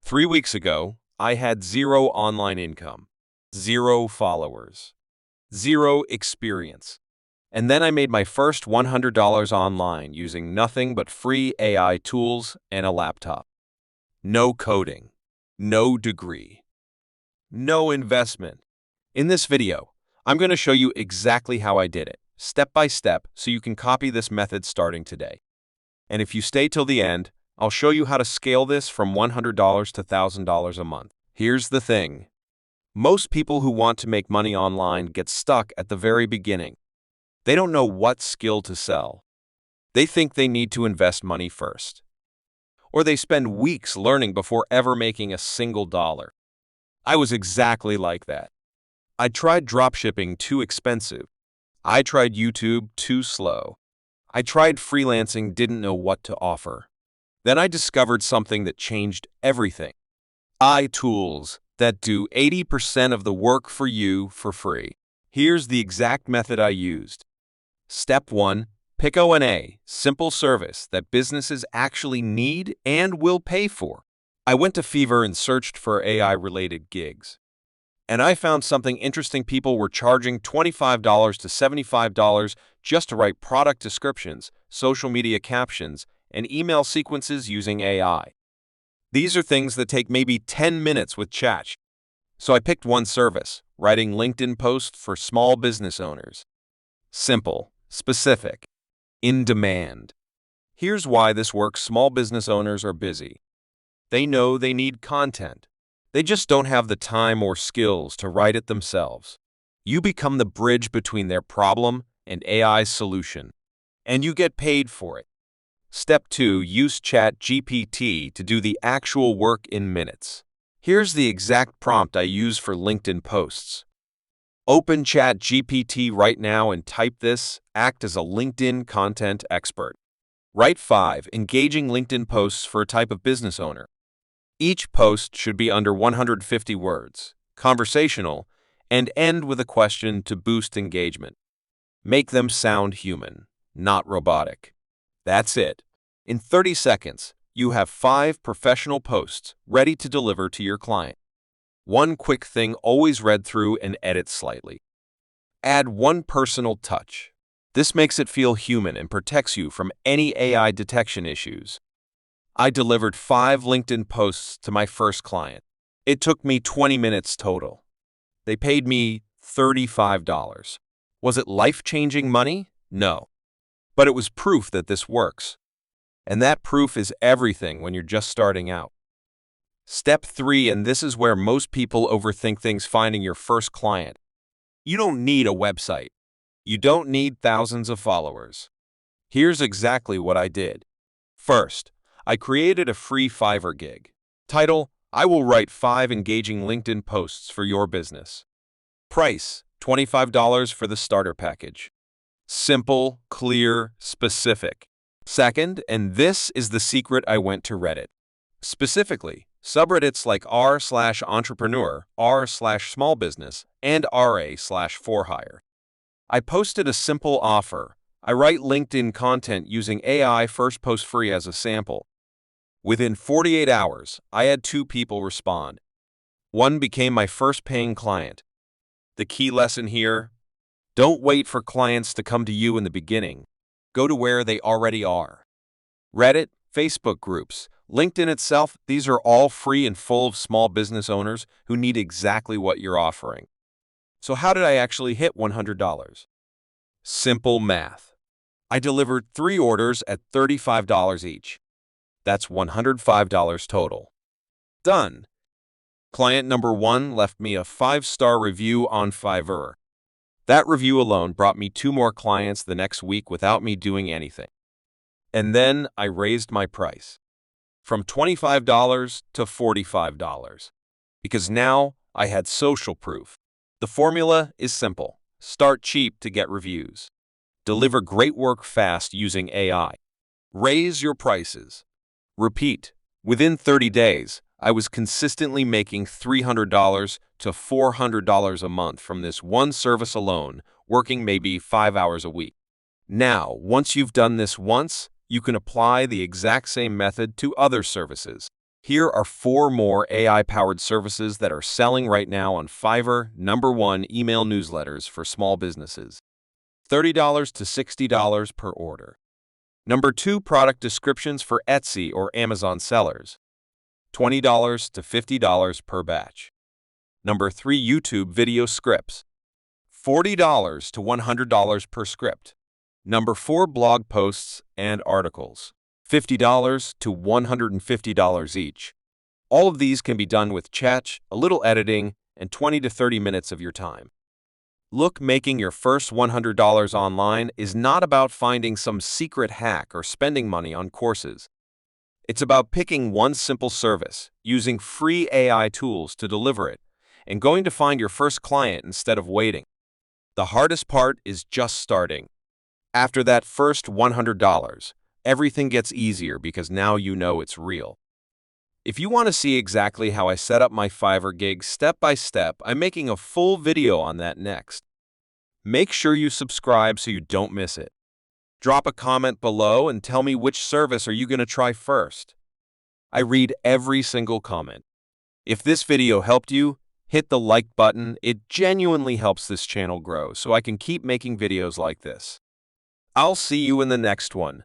3 weeks ago, I had zero online income, zero followers, zero experience. And then I made my first $100 online using nothing but free AI tools and a laptop. No coding, no degree, no investment. In this video, I'm going to show you exactly how I did it, step by step, so you can copy this method starting today. And if you stay till the end, I'll show you how to scale this from $100 to $1,000 a month. Here's the thing. Most people who want to make money online get stuck at the very beginning. They don't know what skill to sell. They think they need to invest money first. Or they spend weeks learning before ever making a single dollar. I was exactly like that. I tried dropshipping, too expensive. I tried YouTube, too slow. I tried freelancing, didn't know what to offer. Then I discovered something that changed everything. AI tools that do 80% of the work for you for free. Here's the exact method I used. Step 1. Pick O&A, simple service that businesses actually need and will pay for. I went to Fiverr and searched for AI-related gigs. And I found something interesting. People were charging $25 to $75 just to write product descriptions, social media captions, and email sequences using AI. These are things that take maybe 10 minutes with Chat. So I picked one service, writing LinkedIn posts for small business owners. Simple, specific, in demand. Here's why this works. Small business owners are busy. They know they need content. They just don't have the time or skills to write it themselves. You become the bridge between their problem and AI's solution, and you get paid for it. Step 2. Use ChatGPT to do the actual work in minutes. Here's the exact prompt I use for LinkedIn posts. Open ChatGPT right now and type this. Act as a LinkedIn content expert. Write 5 engaging LinkedIn posts for a type of business owner. Each post should be under 150 words, conversational, and end with a question to boost engagement. Make them sound human, not robotic. That's it. In 30 seconds, you have 5 professional posts ready to deliver to your client. One quick thing: always read through and edit slightly. Add one personal touch. This makes it feel human and protects you from any AI detection issues. I delivered 5 LinkedIn posts to my first client. It took me 20 minutes total. They paid me $35. Was it life-changing money? No. But it was proof that this works. And that proof is everything when you're just starting out. Step 3, and this is where most people overthink things: finding your first client. You don't need a website. You don't need thousands of followers. Here's exactly what I did. First, I created a free Fiverr gig. Title: I will write 5 engaging LinkedIn posts for your business. Price: $25 for the starter package. Simple, clear, specific. Second, and this is the secret, I went to Reddit. Specifically, subreddits like r/entrepreneur, r/small business, and ra/for-hire. I posted a simple offer. I write LinkedIn content using AI, first post free as a sample. Within 48 hours, I had 2 people respond. One became my first paying client. The key lesson here: don't wait for clients to come to you in the beginning. Go to where they already are. Reddit, Facebook groups, LinkedIn itself, these are all free and full of small business owners who need exactly what you're offering. So how did I actually hit $100? Simple math. I delivered 3 orders at $35 each. That's $105 total. Done. Client number 1 left me a 5-star review on Fiverr. That review alone brought me 2 more clients the next week without me doing anything. And then I raised my price from $25 to $45 because now I had social proof. The formula is simple. Start cheap to get reviews. Deliver great work fast using AI. Raise your prices. Repeat. Within 30 days, I was consistently making $300 to $400 a month from this one service alone, working maybe 5 hours a week. Now, once you've done this once, you can apply the exact same method to other services. Here are 4 more AI-powered services that are selling right now on Fiverr. Number 1, email newsletters for small businesses. $30 to $60 per order. Number 2, product descriptions for Etsy or Amazon sellers. $20 to $50 per batch. Number 3, YouTube video scripts. $40 to $100 per script. Number 4, blog posts and articles. $50 to $150 each. All of these can be done with chat, a little editing, and 20 to 30 minutes of your time. Look, making your first $100 online is not about finding some secret hack or spending money on courses. It's about picking one simple service, using free AI tools to deliver it, and going to find your first client instead of waiting. The hardest part is just starting. After that first $100, everything gets easier because now you know it's real. If you want to see exactly how I set up my Fiverr gig step by step, I'm making a full video on that next. Make sure you subscribe so you don't miss it. Drop a comment below and tell me which service are you going to try first. I read every single comment. If this video helped you, hit the like button. It genuinely helps this channel grow so I can keep making videos like this. I'll see you in the next one.